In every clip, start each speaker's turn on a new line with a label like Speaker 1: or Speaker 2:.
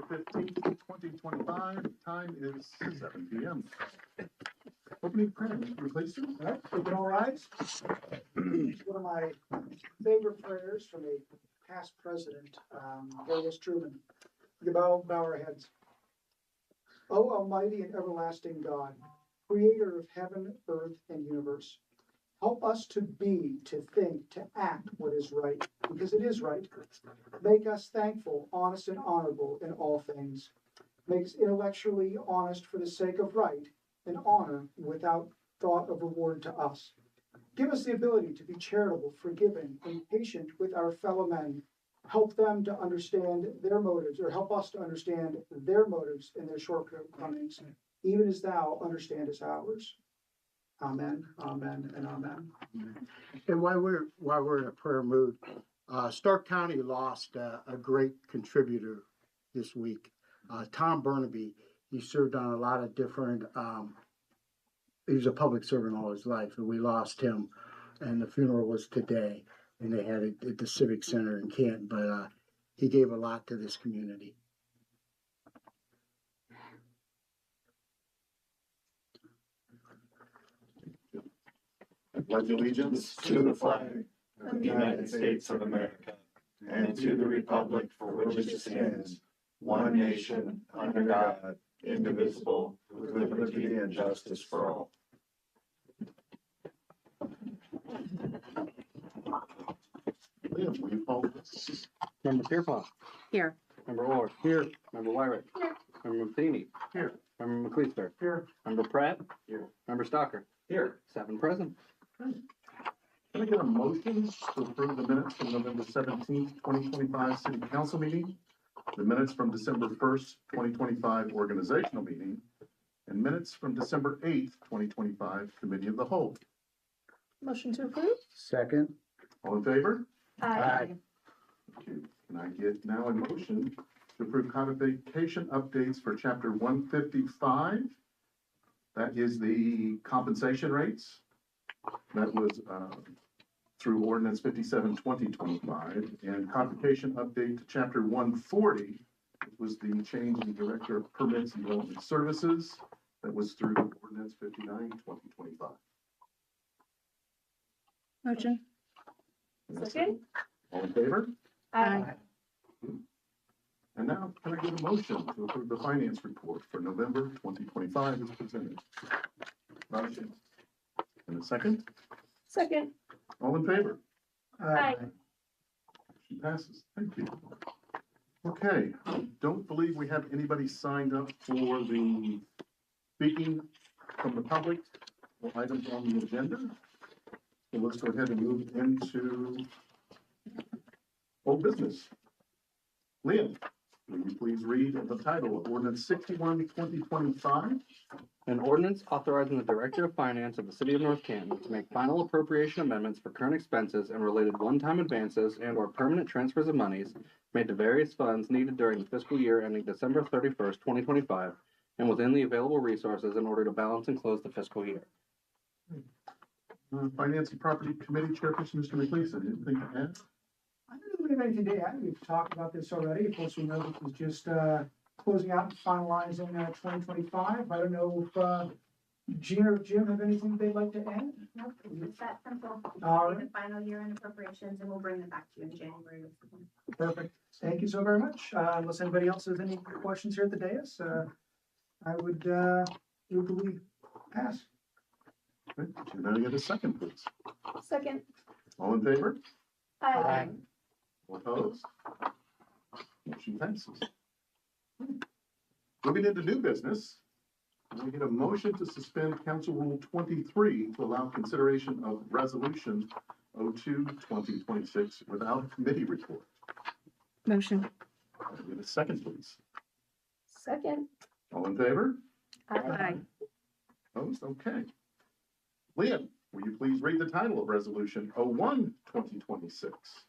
Speaker 1: 15th, 2025. Time is 7 p.m. Opening prayer, Mr. Replacer.
Speaker 2: All right, we can all rise. One of my favorite prayers from a past president, Harry Truman. We bow our heads. O Almighty and everlasting God, creator of heaven, earth, and universe, help us to be, to think, to act what is right, because it is right. Make us thankful, honest, and honorable in all things. Make us intellectually honest for the sake of right and honor without thought of reward to us. Give us the ability to be charitable, forgiving, and patient with our fellow men. Help them to understand their motives, or help us to understand their motives and their shortcomings, even as thou understandest ours. Amen, amen, and amen.
Speaker 3: And while we're in a prayer mood, Stark County lost a great contributor this week. Tom Burnaby, he served on a lot of different, he was a public servant all his life, and we lost him. And the funeral was today, and they had it at the Civic Center in Canton, but he gave a lot to this community.
Speaker 1: I pledge allegiance to the flag of the United States of America and to the republic for which it stands, one nation, under God, indivisible, with liberty and justice for all. Liam, will you call this?
Speaker 4: Member Pierpont.
Speaker 5: Here.
Speaker 4: Member Orr.
Speaker 3: Here.
Speaker 4: Member Wyrick.
Speaker 5: Here.
Speaker 4: Member Matheny.
Speaker 1: Here.
Speaker 4: Member McLeister.
Speaker 2: Here.
Speaker 4: Member Pratt.
Speaker 1: Here.
Speaker 4: Member Stalker.
Speaker 1: Here.
Speaker 4: 7 present.
Speaker 1: Can I get a motion to approve the minutes from November 17th, 2025 City Council meeting, the minutes from December 1st, 2025 organizational meeting, and minutes from December 8th, 2025 Committee of the Whole?
Speaker 5: Motion to approve?
Speaker 3: Second.
Speaker 1: All in favor?
Speaker 3: Aye.
Speaker 1: Thank you. Can I get now a motion to approve codification updates for chapter 155? That is the compensation rates. That was through ordinance 57/2025, and codification update to chapter 140 was the change in director of permits and development services. That was through ordinance 59/2025.
Speaker 5: Motion. Second?
Speaker 1: All in favor?
Speaker 5: Aye.
Speaker 1: And now, can I get a motion to approve the finance report for November 2025 as presented? Motion. And a second?
Speaker 5: Second.
Speaker 1: All in favor?
Speaker 5: Aye.
Speaker 1: Motion passes. Thank you. Okay, I don't believe we have anybody signed up for the speaking from the public or items on the agenda. So let's go ahead and move into old business. Liam, will you please read the title of ordinance 61/2025?
Speaker 4: An ordinance authorizing the Director of Finance of the City of North Canton to make final appropriation amendments for current expenses and related one-time advances and/or permanent transfers of monies made to various funds needed during the fiscal year ending December 31st, 2025, and within the available resources in order to balance and close the fiscal year.
Speaker 1: Finance and Property Committee Chairperson, Mr. McLeeson, anything to add?
Speaker 2: I don't really have anything to add. We've talked about this already. Of course, we know this is just closing out and finalizing 2025. I don't know if Gina or Jim have anything they'd like to add?
Speaker 6: Nope, it's that simple.
Speaker 2: All
Speaker 6: The
Speaker 2: right.
Speaker 6: final year in appropriations, and we'll bring it back to you in January.
Speaker 2: Perfect. Thank you so very much. Unless anybody else has any questions here at the dais, I would legally pass.
Speaker 1: Okay, can I get a second, please?
Speaker 5: Second.
Speaker 1: All in favor?
Speaker 5: Aye.
Speaker 1: All opposed? Motion passes. Moving into new business, can I get a motion to suspend Council Rule 23 to allow consideration of Resolution 02/2026 without committee report?
Speaker 5: Motion.
Speaker 1: Can I get a second, please?
Speaker 5: Second.
Speaker 1: All in favor?
Speaker 5: Aye.
Speaker 1: Opposed? Okay. Liam, will you please read the title of Resolution 01/2026?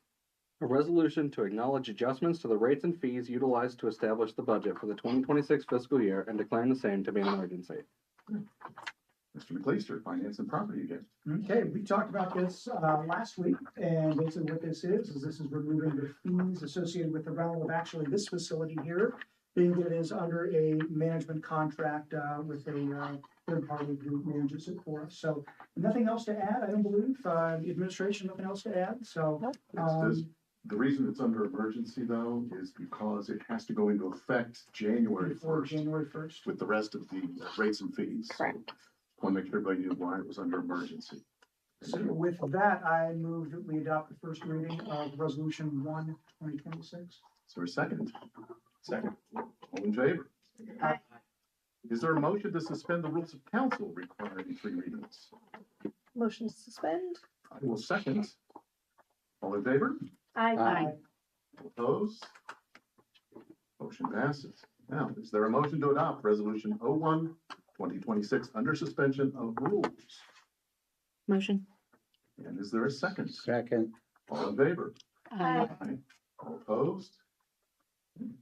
Speaker 4: A resolution to acknowledge adjustments to the rates and fees utilized to establish the budget for the 2026 fiscal year and declaring the same to be an emergency.
Speaker 1: Mr. McLeister, Finance and Property again.
Speaker 2: Okay, we talked about this last week, and basically what this is this is removing the fees associated with the rental of actually this facility here being that it is under a management contract, with a, third-party who manages it for us. So nothing else to add, I don't believe, the administration, nothing else to add, so.
Speaker 1: It's this- The reason it's under emergency though is because it has to go into effect January
Speaker 2: Before
Speaker 1: 1st
Speaker 2: January first.
Speaker 1: with the rest of the rates and fees.
Speaker 5: Correct.
Speaker 1: Want to make sure everybody knew why it was under emergency.
Speaker 2: So with that, I move that we adopt the first reading of resolution 1/2026.
Speaker 1: Is there a second? Second. All in favor?
Speaker 2: Aye.
Speaker 1: Is there a motion to suspend the rules of council requiring 3 readings?
Speaker 5: Motion to suspend?
Speaker 1: I will second. All in favor?
Speaker 5: Aye.
Speaker 1: All opposed? Motion passes. Now, is there a motion to adopt resolution 01/2026 under suspension of rules?
Speaker 5: Motion.
Speaker 1: And is there a second?
Speaker 3: Second.
Speaker 1: All in favor?
Speaker 5: Aye.
Speaker 1: All opposed? And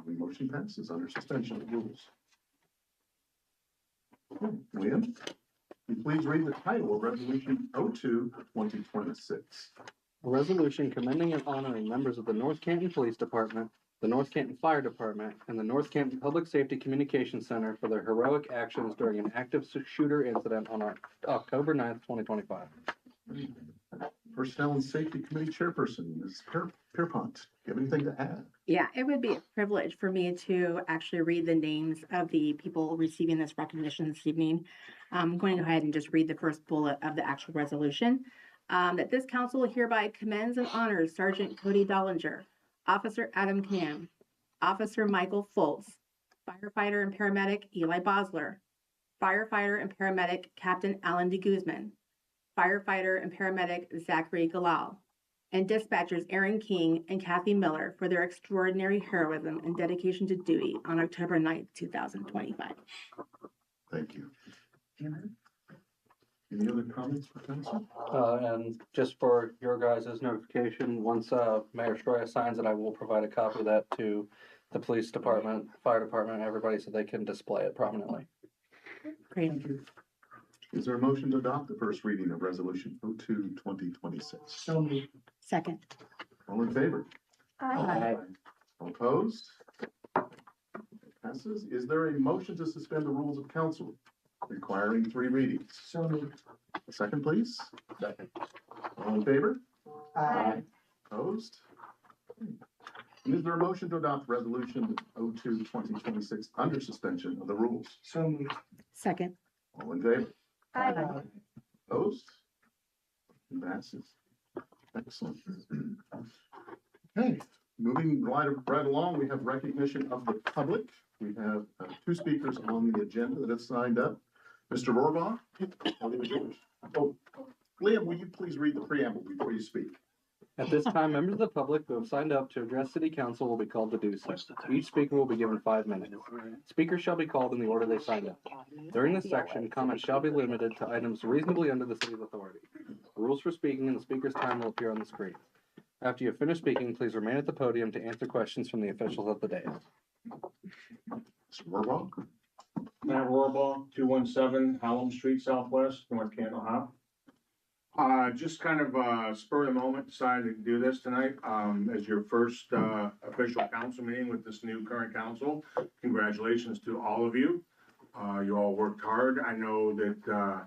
Speaker 1: the motion passes under suspension of rules. William, will you please read the title of resolution 02/2026?
Speaker 4: A resolution commending and honoring members of the North Canton Police Department, the North Canton Fire Department, and the North Canton Public Safety Communications Center for their heroic actions during an active shooter incident on October 9th, 2025.
Speaker 1: Personnel and Safety Committee Chairperson, Ms. Pierpont, do you have anything to add?
Speaker 7: Yeah, it would be a privilege for me to actually read the names of the people receiving this recognition this evening. I'm going to go ahead and just read the first bullet of the actual resolution. That this council hereby commends and honors Sergeant Cody Dollinger, Officer Adam Knam, Officer Michael Foltz, firefighter and paramedic Eli Bosler, firefighter and paramedic Captain Alan de Guzman, firefighter and paramedic Zachary Galal, and dispatchers Aaron King and Kathy Miller for their extraordinary heroism and dedication to duty on October 9th, 2025.
Speaker 1: Thank you.
Speaker 2: Amen.
Speaker 1: Any other comments for council?
Speaker 4: And just for your guys' notification, once Mayor Stroya signs it, I will provide a copy of that to the police department, fire department, everybody, so they can display it prominently.
Speaker 7: Great.
Speaker 2: Thank you.
Speaker 1: Is there a motion to adopt the first reading of resolution 02/2026?
Speaker 2: So moved.
Speaker 7: Second.
Speaker 1: All in favor?
Speaker 5: Aye.
Speaker 1: All opposed? Passes. Is there a motion to suspend the rules of council requiring 3 readings?
Speaker 2: So moved.
Speaker 1: A second, please.
Speaker 4: Second.
Speaker 1: All in favor?
Speaker 2: Aye.
Speaker 1: Opposed? And is there a motion to adopt resolution 02/2026 under suspension of the rules?
Speaker 2: So moved.
Speaker 7: Second.
Speaker 1: All in favor?
Speaker 2: Aye.
Speaker 1: Opposed? Passes. Excellent. Okay, moving right along, we have recognition of the public. We have 2 speakers on the agenda that have signed up. Mr. Rohrbach, oh, Liam, will you please read the preamble before you speak?
Speaker 4: At this time, members of the public who have signed up to address City Council will be called to do so. Each speaker will be given 5 minutes. Speakers shall be called in the order they signed up. During this section, comments shall be limited to items reasonably under the city's authority. Rules for speaking and the speaker's time will appear on the screen. After you have finished speaking, please remain at the podium to answer questions from the officials at the dais.
Speaker 1: Mr. Rohrbach?
Speaker 8: Matt Rohrbach, 217 Hallam Street Southwest, North Canton, Ohio. Just kind of spur of the moment, decided to do this tonight, as your first official council meeting with this new current council. Congratulations to all of you. You all worked hard. I know that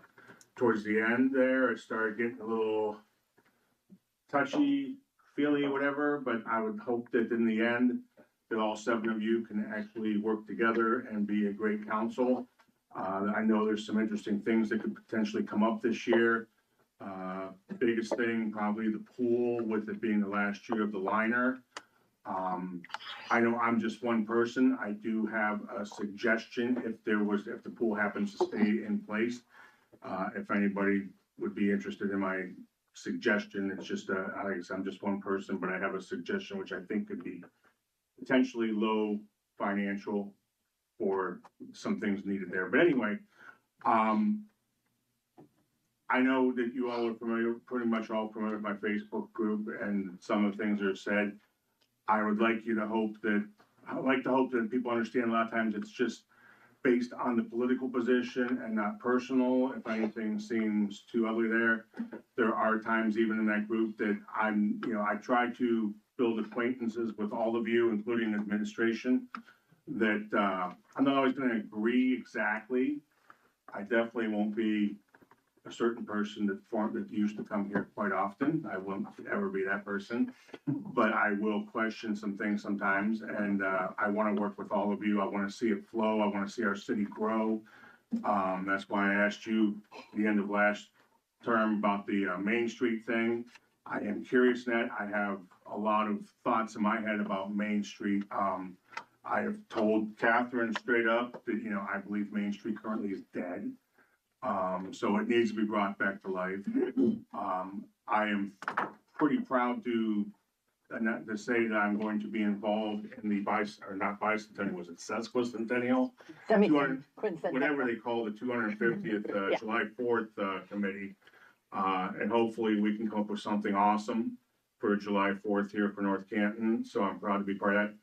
Speaker 8: towards the end there, it started getting a little touchy, feely, whatever, but I would hope that in the end, that all 7 of you can actually work together and be a great council. I know there's some interesting things that could potentially come up this year. Biggest thing, probably the pool, with it being the last year of the liner. I know I'm just one person. I do have a suggestion if the pool happens to stay in place. If anybody would be interested in my suggestion, it's just like I said, I'm just one person, but I have a suggestion which I think could be potentially low financial for some things needed there. But anyway, I know that you all are familiar, pretty much all familiar with my Facebook group and some of the things that are said. I would like to hope that people understand a lot of times it's just based on the political position and not personal. If anything seems too ugly there are times even in that group that I try to build acquaintances with all of you, including administration. that, I'm not always gonna agree exactly. I definitely won't be a certain person that used to come here quite often. I won't ever be that person. But I will question some things sometimes, and, I wanna work with all of you. I wanna see it flow. I wanna see our city grow. That's why I asked you at the end of last term about the, Main Street thing. I am curious, Ned. I have a lot of thoughts in my head about Main Street. I have told Catherine straight up that, I believe Main Street currently is dead. So it needs to be brought back to life. I am pretty proud to say that I'm going to be involved in the not bicentennial, was it sesquicentennial? 200 Whatever they call the 250th,
Speaker 5: Yeah.
Speaker 8: July 4th, committee. And hopefully we can come up with something awesome for July 4th here for North Canton. So I'm proud to be part of that.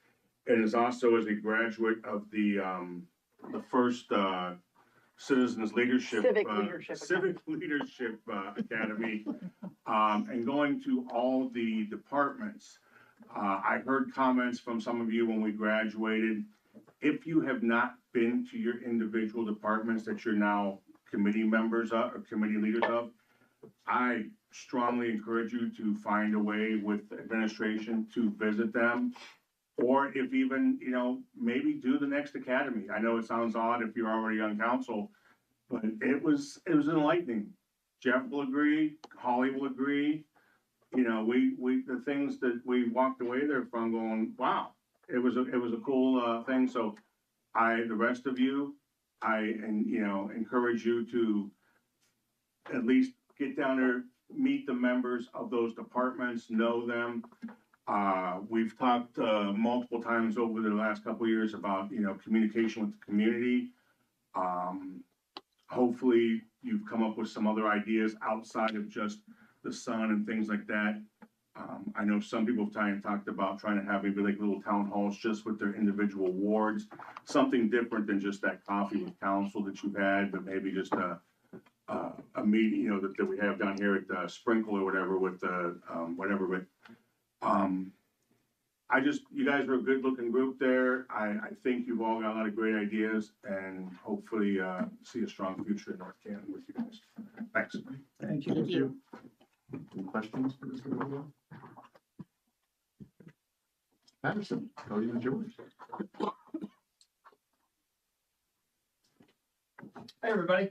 Speaker 8: And is also as a graduate of the first, Citizens Leadership. Civic Leadership Academy, and going to all the departments. I heard comments from some of you when we graduated. If you have not been to your individual departments that you're now committee members of, or committee leaders of, I strongly encourage you to find a way with administration to visit them. Or if even, maybe do the next academy. I know it sounds odd if you're already on council, but it was enlightening. Jeff will agree, Holly will agree. The things that we walked away there from going, wow, it was a cool, thing. So the rest of you, encourage you to at least get down there, meet the members of those departments, know them. We've talked multiple times over the last couple of years about, communication with the community. Hopefully you've come up with some other ideas outside of just the sun and things like that. I know some people have talked about trying to have maybe like little town halls just with their individual wards, something different than just that coffee with council that you've had, but maybe just a meeting, that we have down here at Sprinkle or whatever with whatever, but you guys are a good looking group there. I think you've all got a lot of great ideas and hopefully, see a strong future in North Canton with you guys. Thanks.
Speaker 2: Thank you.
Speaker 5: Thank you.
Speaker 1: Any questions for Mr. Lobo? Patterson, podium is yours.
Speaker 9: Hey, everybody.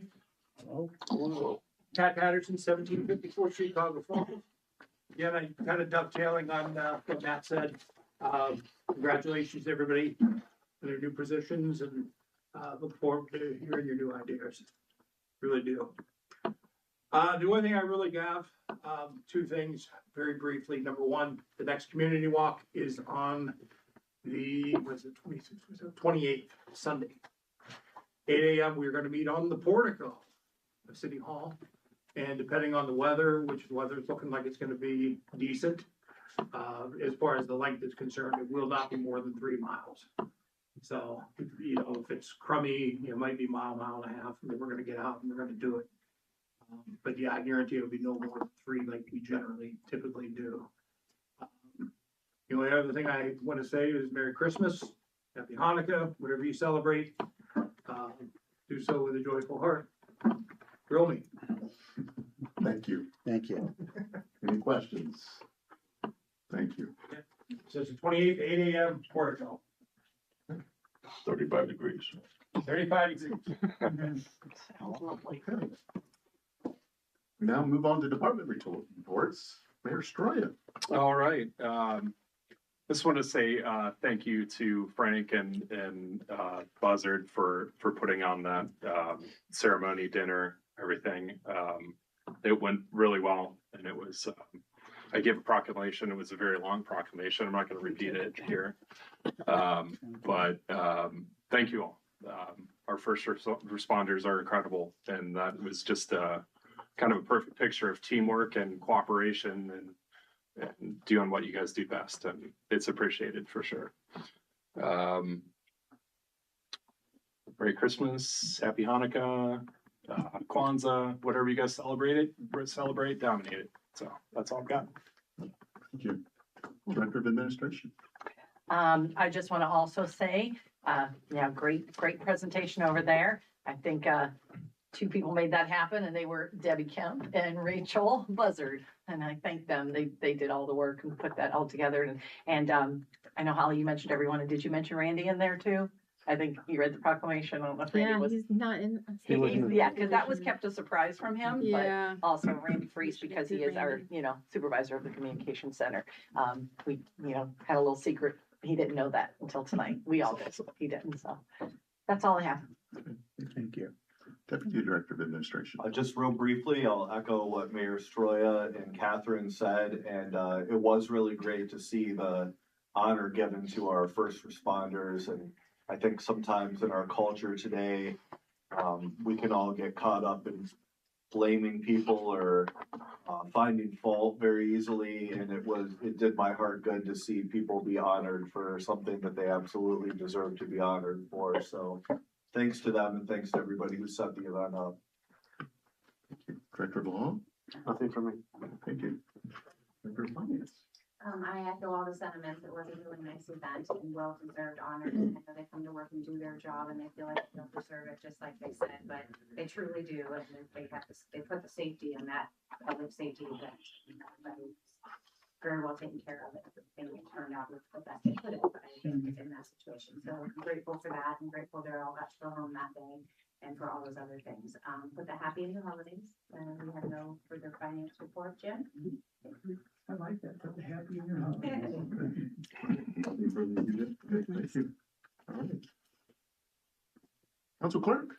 Speaker 9: Pat Patterson, 1754 Street, Chicago Falls. Again, I kind of dovetailing on what Matt said. Congratulations, to everybody, on their new positions, and look forward to hearing your new ideas. Really do. The only thing I really have, two things very briefly. Number one, the next community walk is on the, 28th, Sunday. 8 a.m. We're going to meet on the portico of City Hall. And depending on the weather, which the weather is looking like it's going to be decent, as far as the length is concerned, it will not be more than 3 miles. So, if it's crummy, it might be mile and a half, and then we're going to get out and we're going to do it. But yeah, I guarantee it'll be no more than 3 like we typically do. The only other thing I want to say is Merry Christmas, Happy Hanukkah, whatever you celebrate, do so with a joyful heart. Grill me.
Speaker 1: Thank you.
Speaker 3: Thank you.
Speaker 1: Any questions? Thank you.
Speaker 9: So it's the 28th, 8 a.m. portico.
Speaker 8: 35 degrees.
Speaker 9: 35 degrees.
Speaker 5: Sounds lovely.
Speaker 1: Okay. We now move on to department reports. Mayor Stroya.
Speaker 10: All right. Just want to say thank you to Frank and Buzzard for putting on that ceremony, dinner, everything. It went really well, and it was. I gave a proclamation. It was a very long proclamation. I'm not going to repeat it here, but thank you all. Our first responders are incredible, and that was just kind of a perfect picture of teamwork and cooperation and doing what you guys do best, and it's appreciated for sure. Merry Christmas, Happy Hanukkah, Kwanzaa, whatever you guys celebrate, dominate it. So that's all I've got.
Speaker 1: Thank you. Director of Administration.
Speaker 11: I just want to also say
Speaker 5: Yeah, great presentation over there. I think, two people made that happen, and they were Debbie Kemp and Rachel Buzzard. And I thank them. They did all the work and put that all together. And I know, Holly, you mentioned everyone. And did you mention Randy in there too? I think you read the proclamation. I don't know if Randy
Speaker 7: Yeah,
Speaker 5: was.
Speaker 7: he's not in.
Speaker 4: He wasn't.
Speaker 5: Yeah, because that was kept a surprise from him, but
Speaker 7: Yeah.
Speaker 5: also Randy Freese,
Speaker 7: should
Speaker 5: because he
Speaker 7: include
Speaker 5: is our,
Speaker 7: Randy.
Speaker 5: supervisor of the communication center. We, had a little secret. He didn't know that until tonight. We all did, he didn't, so that's all I have.
Speaker 1: Thank you. Deputy Director of Administration.
Speaker 11: Just real briefly, I'll echo what Mayor Stroya and Catherine said, and it was really great to see the honor given to our first responders. And I think sometimes in our culture today, we can all get caught up in blaming people or finding fault very easily. And it did my heart good to see people be honored for something that they absolutely deserve to be honored for. So thanks to them and thanks to everybody who set the event up.
Speaker 1: Thank you. Director Long.
Speaker 4: Nothing for me.
Speaker 1: Thank you. Director of Finance.
Speaker 6: I echo all the sentiments. It was a really nice event and well-deserved honor. I know they come to work and do their job and they feel like they don't deserve it, just like they said, but they truly do. And they put the safety in that public safety event. But it's very well taken care of it. And it turned out with the best they could have, I think, in that situation. So I'm grateful for that and grateful they all got to go home that day and for all those other things. But the happy in the holidays, and we have no further finance report, Jim.
Speaker 2: I like that, put the happy in your home.
Speaker 1: Nothing further, you did. Okay, thank you. All right. Council Clerk.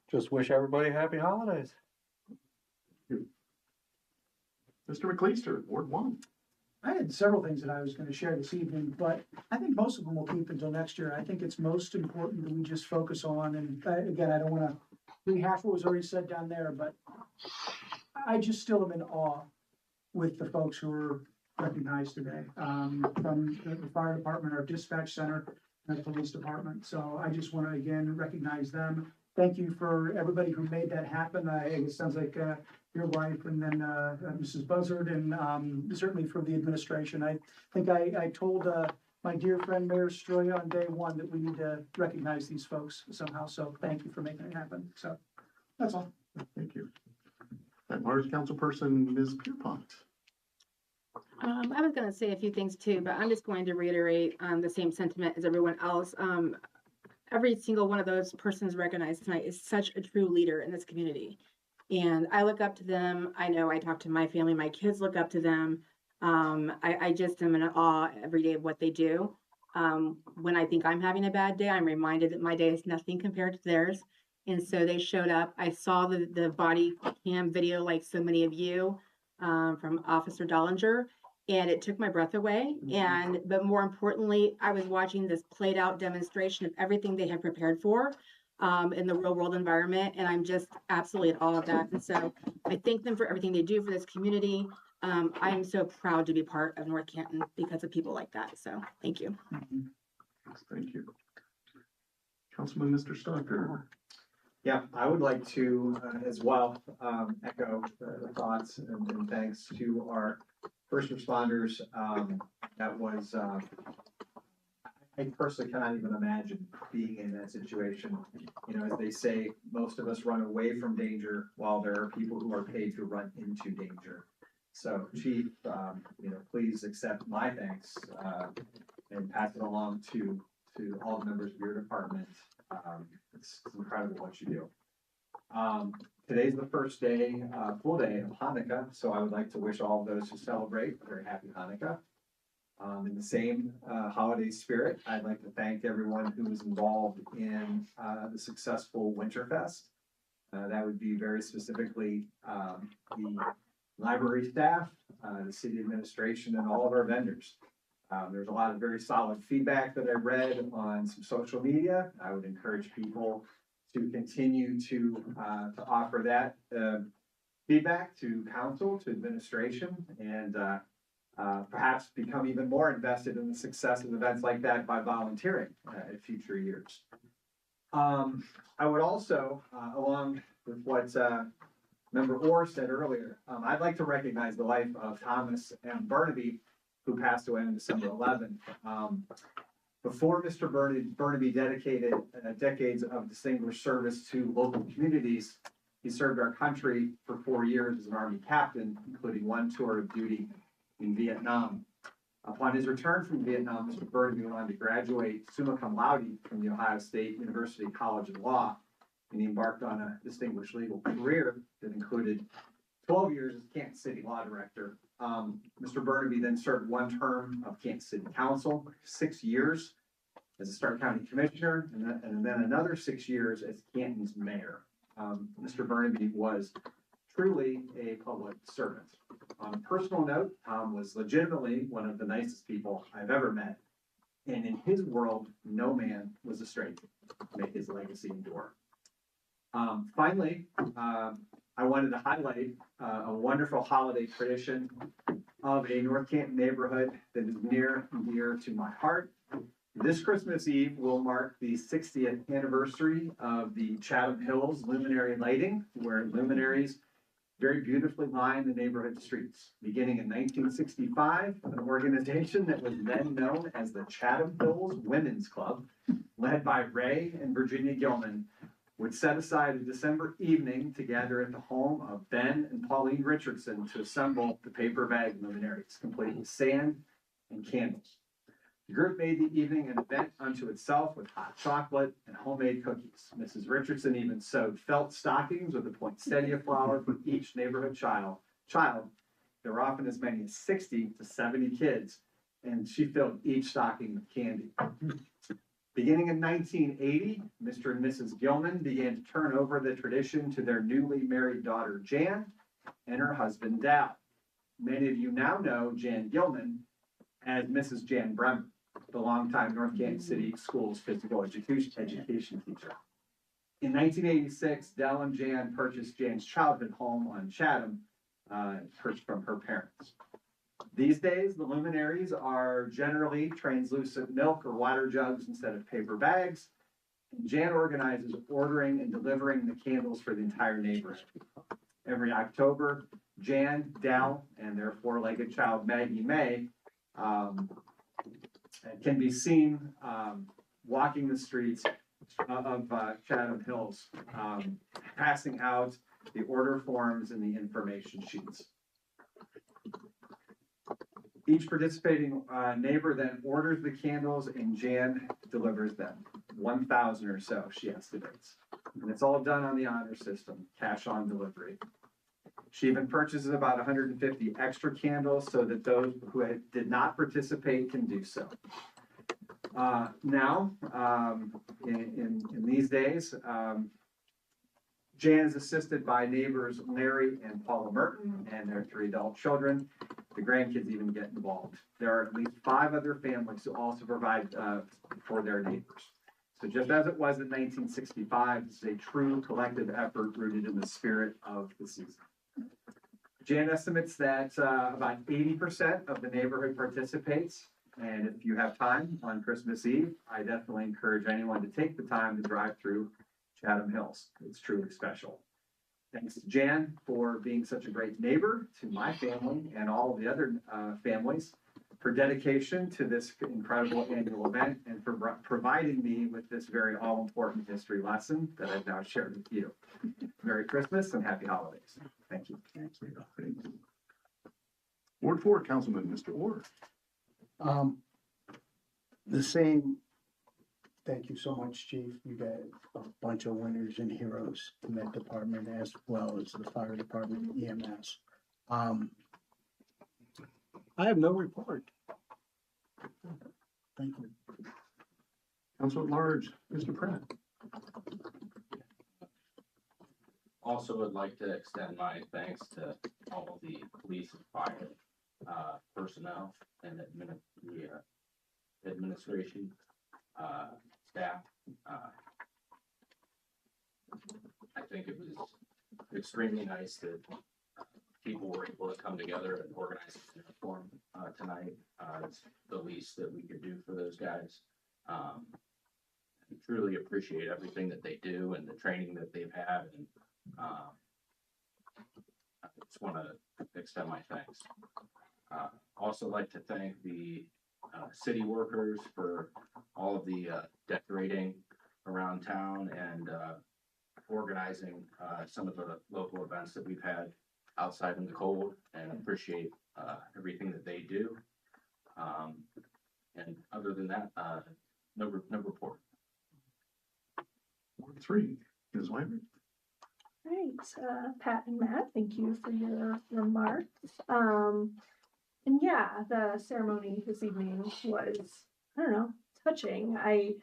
Speaker 4: Just wish everybody happy holidays.
Speaker 1: Mr. McLeister, Ward 1.
Speaker 2: I had several things that I was gonna share this evening, but I think most of them we'll keep until next year. I think it's most important that we just focus on, and again, I don't wanna rehash what was already said down there, but I just still am in awe with the folks who were recognized today, from the fire department, our dispatch center, and the police department. So I just wanna again recognize them. Thank you for everybody who made that happen. It sounds like, your wife and then, Mrs. Buzzard and, certainly for the administration. I think I told, my dear friend Mayor Stroya on day one that we need to recognize these folks somehow. So thank you for making it happen. So that's all.
Speaker 1: Thank you. At large councilperson, Ms. Pierpont.
Speaker 7: I was gonna say a few things too, but I'm just going to reiterate, the same sentiment as everyone else. Every single one of those persons recognized tonight is such a true leader in this community. And I look up to them. I know I talk to my family, my kids look up to them. I just am in awe every day of what they do. When I think I'm having a bad day, I'm reminded that my day is nothing compared to theirs. And so they showed up. I saw the body cam video like so many of you, from Officer Dollinger, and it took my breath away. But more importantly, I was watching this played out demonstration of everything they had prepared for in the real world environment. And I'm just absolutely at all of that. And so I thank them for everything they do for this community. I am so proud to be part of North Canton because of people like that. So thank you.
Speaker 1: Thank you. Councilman, Mr. Stocker.
Speaker 12: Yeah, I would like to, as well, echo the thoughts and thanks to our first responders. That was, I personally cannot even imagine being in that situation. You know, as they say, most of us run away from danger while there are people who are paid to run into danger. So Chief, please accept my thanks, and pass it along to all the members of your department. It's incredible what you do. Today's the first day, full day of Hanukkah, so I would like to wish all of those who celebrate a very happy Hanukkah. In the same holiday spirit, I'd like to thank everyone who was involved in the successful Winterfest. That would be very specifically the library staff, the city administration, and all of our vendors. There's a lot of very solid feedback that I read on some social media. I would encourage people to continue to offer that feedback to council, to administration, and perhaps become even more invested in the success of events like that by volunteering in future years. I would also, along with what Member Orr said earlier, I'd like to recognize the life of Thomas M. Burnaby, who passed away on December 11th. Before Mr. Burnaby dedicated decades of distinguished service to local communities, he served our country for 4 years as an Army captain, including 1 tour of duty in Vietnam. Upon his return from Vietnam, Mr. Burnaby went on to graduate summa cum laude from the Ohio State University College of Law, and he embarked on a distinguished legal career that included 12 years as Canton City Law Director. Mr. Burnaby then served 1 term of Canton City Council, 6 years as a Stark County Commissioner, and then another 6 years as Canton's mayor. Mr. Burnaby was truly a public servant. On a personal note, Tom was legitimately one of the nicest people I've ever met. And in his world, no man was a stranger. May his legacy endure. Finally, I wanted to highlight a wonderful holiday tradition of a North Canton neighborhood that is near and dear to my heart. This Christmas Eve will mark the 60th anniversary of the Chatham Hills luminary lighting, where luminaries very beautifully line the neighborhood streets. Beginning in 1965, an organization that was then known as the Chatham Hills Women's Club, led by Ray and Virginia Gilman, would set aside a December evening to gather at the home of Ben and Pauline Richardson to assemble the paper bag luminaries, complete with sand and candles. The group made the evening an event unto itself with hot chocolate and homemade cookies. Mrs. Richardson even sewed felt stockings with a poinsettia flower for each neighborhood child. There were often as many as 60 to 70 kids, and she filled each stocking with candy. Beginning in 1980, Mr. and Mrs. Gilman began to turn over the tradition to their newly married daughter, Jan, and her husband, Dal. Many of you now know Jan Gilman as Mrs. Jan Bremer, the longtime North Canton City Schools physical education teacher. In 1986, Dal and Jan purchased Jan's childhood home on Chatham, purchased from her parents. These days, the luminaries are generally translucent milk or water jugs instead of paper bags. And Jan organizes ordering and delivering the candles for the entire neighborhood. Every October, Jan, Dal, and their 4-legged child, Maggie May, can be seen walking the streets of Chatham Hills, passing out the order forms and the information sheets. Each participating neighbor then orders the candles and Jan delivers them. 1,000 or so, she estimates. And it's all done on the honor system, cash on delivery. She even purchases about 150 extra candles so that those who did not participate can do so. Now, in these days, Jan is assisted by neighbors Larry and Paula Merton and their 3 adult children. The grandkids even get involved. There are at least 5 other families who also provide for their neighbors. So just as it was in 1965, this is a true collective effort rooted in the spirit of the season. Jan estimates that about 80% of the neighborhood participates. And if you have time on Christmas Eve, I definitely encourage anyone to take the time to drive through Chatham Hills. It's truly special. Thanks to Jan for being such a great neighbor to my family and all of the other families, for dedication to this incredible annual event, and for providing me with this very all-important history lesson that I've now shared with you. Merry Christmas and happy holidays. Thank you.
Speaker 1: Thank you. Ward 4, Councilman, Mr. Orr.
Speaker 3: The same, thank you so much, Chief. You got a bunch of winners and heroes in that department, as well as the fire department, EMS. I have no report. Thank you.
Speaker 1: Council at Large, Mr. Pratt.
Speaker 4: Also would like to extend my thanks to all of the police and fire personnel and the administration staff. I think it was extremely nice that people were able to come together and organize a uniform tonight. It's the least that we could do for those guys. I truly appreciate everything that they do and the training that they've had, and I just want to extend my thanks. Also like to thank the
Speaker 13: city workers for all of the decorating around town and organizing some of the local events that we've had outside in the cold, and appreciate everything that they do. And other than that, no report.
Speaker 1: Ward 3, Ms. Wyman.
Speaker 14: Right, Pat and Matt, thank you for your remarks. And yeah, the ceremony this evening was, I don't know, touching. I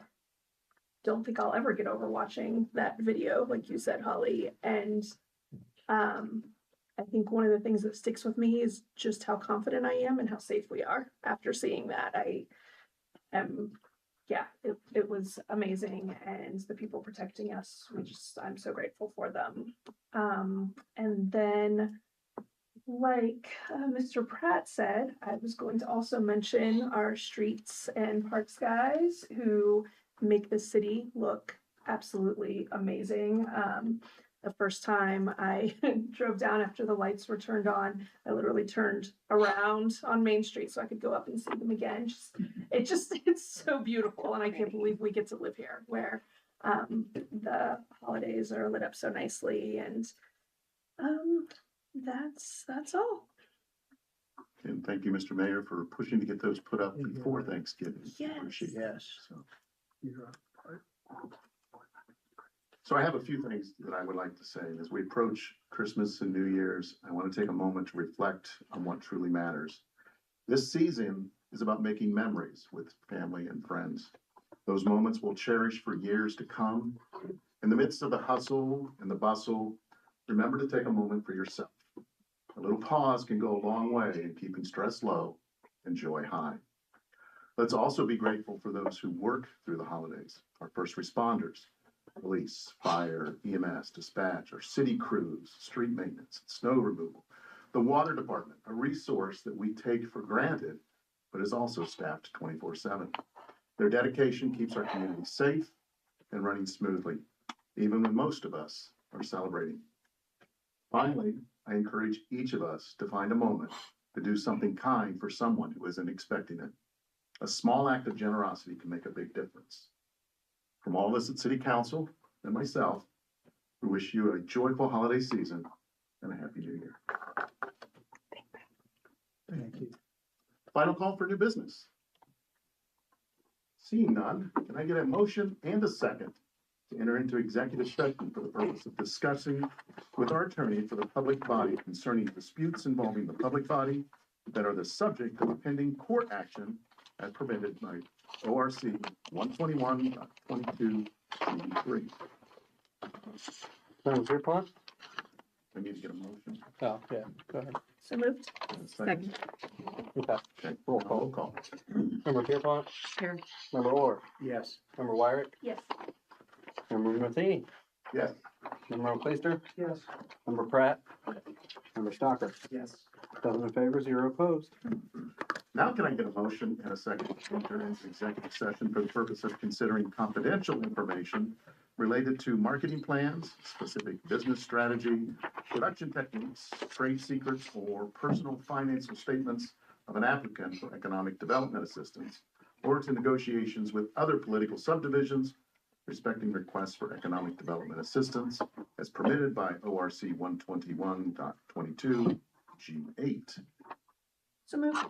Speaker 14: don't think I'll ever get over watching that video, like you said, Holly. And I think one of the things that sticks with me is just how confident I am and how safe we are after seeing that. I am, yeah, it was amazing. And the people protecting us, I'm so grateful for them. And then, like Mr. Pratt said, I was going to also mention our streets and parks guys who make the city look absolutely amazing. The first time I drove down after the lights were turned on, I literally turned around on Main Street so I could go up and see them again. It's so beautiful, and I can't believe we get to live here where the holidays are lit up so nicely. And that's all.
Speaker 1: And thank you, Mr. Mayor, for pushing to get those put up before Thanksgiving.
Speaker 14: Yes.
Speaker 1: Appreciate it.
Speaker 3: Yes.
Speaker 1: So. So I have a few things that I would like to say. As we approach Christmas and New Year's, I want to take a moment to reflect on what truly matters. This season is about making memories with family and friends. Those moments we'll cherish for years to come. In the midst of the hustle and the bustle, remember to take a moment for yourself. A little pause can go a long way in keeping stress low and joy high. Let's also be grateful for those who work through the holidays, our first responders, police, fire, EMS, dispatch, our city crews, street maintenance, snow removal, the water department, a resource that we take for granted, but is also staffed 24/7. Their dedication keeps our community safe and running smoothly, even when most of us are celebrating. Finally, I encourage each of us to find a moment to do something kind for someone who isn't expecting it. A small act of generosity can make a big difference. From all of us at City Council and myself, we wish you a joyful holiday season and a happy New Year.
Speaker 3: Thank you.
Speaker 1: Final call for new business. Seeing none, can I get a motion and a second to enter into executive session for the purpose of discussing with our attorney for the public body concerning disputes involving the public body that are the subject of pending court action as permitted by ORC 121.22(3).
Speaker 4: Madam Clerk?
Speaker 1: I need to get a motion.
Speaker 4: Oh, yeah, go ahead.
Speaker 14: So moved.
Speaker 1: Second.
Speaker 4: Okay,
Speaker 1: Okay,
Speaker 4: roll call.
Speaker 1: roll call.
Speaker 4: Member Pierpont?
Speaker 7: Here.
Speaker 4: Member Orr?
Speaker 3: Yes.
Speaker 4: Member Wyrick?
Speaker 14: Yes.
Speaker 4: Member Matheny?
Speaker 1: Yes.
Speaker 4: Member Clayster?
Speaker 2: Yes.
Speaker 4: Member Pratt? Member Stocker?
Speaker 2: Yes.
Speaker 4: 7 in favor, 0 opposed.
Speaker 1: Now can I get a motion and a second to enter into executive session for the purpose of considering confidential information related to marketing plans, specific business strategy, production techniques, trade secrets, or personal financial statements of an applicant for economic development assistance, or to negotiations with other political subdivisions respecting requests for economic development assistance as permitted by ORC 121.22 G8.
Speaker 14: So moved.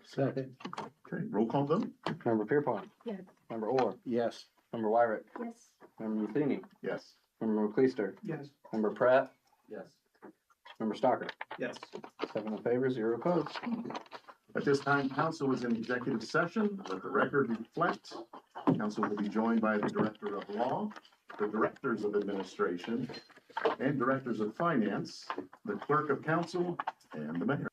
Speaker 3: Second.
Speaker 1: Okay, roll call vote?
Speaker 4: Member Pierpont?
Speaker 14: Yes.
Speaker 4: Member Orr?
Speaker 3: Yes.
Speaker 4: Member Wyrick?
Speaker 14: Yes.
Speaker 4: Member Matheny?
Speaker 1: Yes.
Speaker 4: Member Clayster?
Speaker 2: Yes.
Speaker 4: Member Pratt?
Speaker 13: Yes.
Speaker 4: Member Stocker?
Speaker 12: Yes.
Speaker 4: 7 in favor, 0 opposed.
Speaker 1: At this time, council is in executive session. Let the record reflect. Council will be joined by the Director of Law, the Directors of Administration, and Directors of Finance, the Clerk of Council, and the Mayor.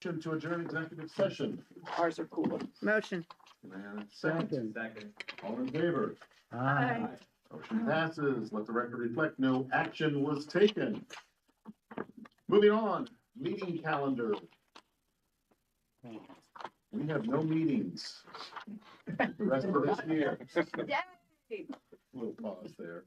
Speaker 1: Motion to adjourn executive session.
Speaker 5: Ours are cooler.
Speaker 7: Motion.
Speaker 1: And second,
Speaker 12: Second.
Speaker 1: all in favor?
Speaker 3: Aye.
Speaker 1: Motion passes. Let the record reflect no action was taken. Moving on, meeting calendar. We have no meetings the rest of this year. Little pause there.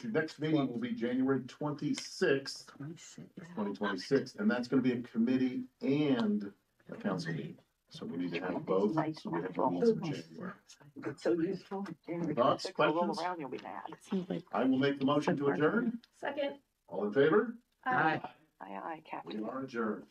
Speaker 1: Next meeting will be January 26th, 2026, and that's gonna be a committee and a council meeting. So we need to have both, so we have to meet in January.
Speaker 5: It's so useful.
Speaker 1: Thoughts, questions?
Speaker 5: You'll be mad.
Speaker 1: I will make the motion to adjourn.
Speaker 14: Second.
Speaker 1: All in favor?
Speaker 14: Aye.
Speaker 5: Aye,
Speaker 1: We are adjourned.